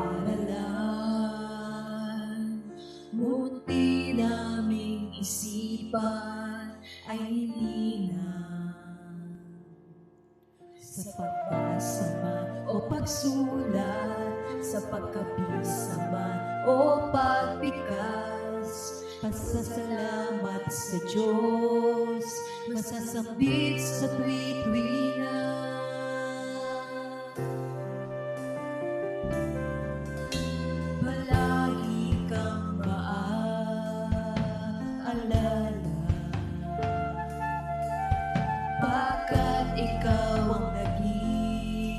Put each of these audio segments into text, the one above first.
paaralan. Munti naming isipan ay hindi na sa pagbasa man o pagsulat, sa pagkabisa man o pagpikas. Pasasalamat sa Diyos, masasambit sa tuwi-tuwi na. Palagi kang maaalala, pagkat ikaw ang naging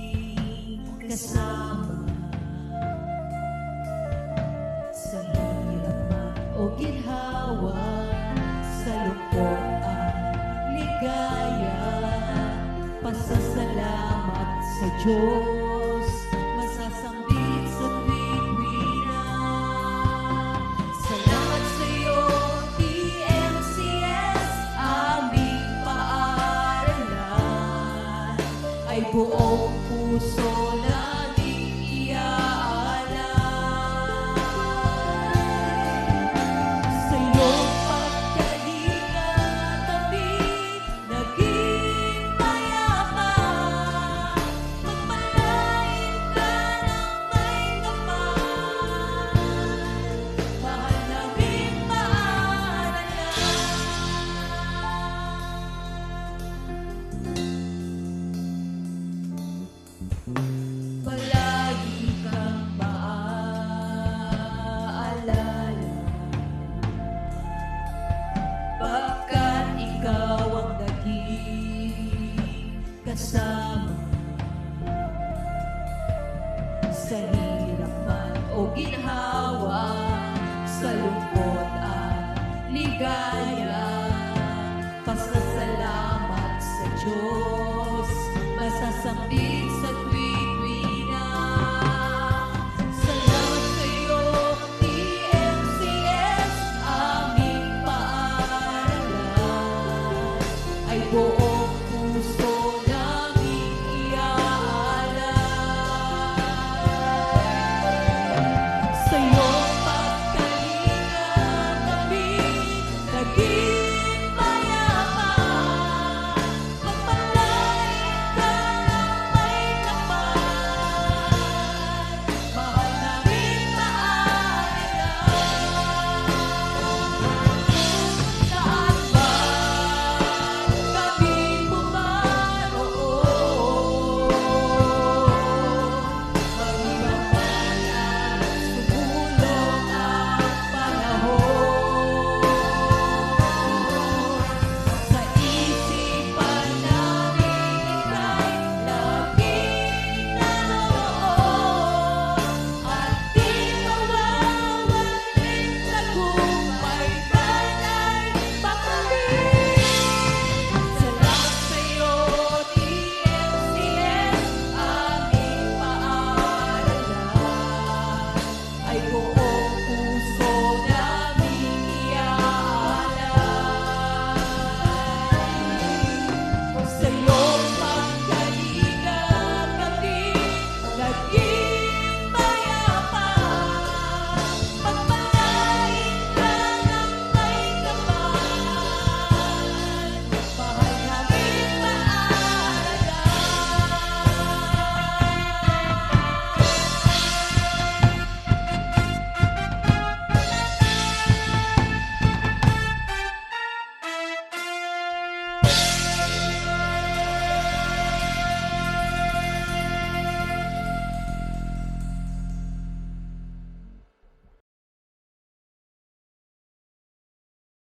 kasama sa hirap man o ginhawa, sa lungkot at ligaya. Pasasalamat sa Diyos, masasambit sa tuwi-tuwi na. Salamat sa iyo, TMCS, aming paaralan, ay buong puso naming iaalay. Sa iyong pagkalinga kami naging mayaman. Magpalain ka ng may kapal, mahal naming paaralan. Palagi kang maaalala, pagkat ikaw ang naging kasama sa hirap man o ginhawa, sa lungkot at ligaya.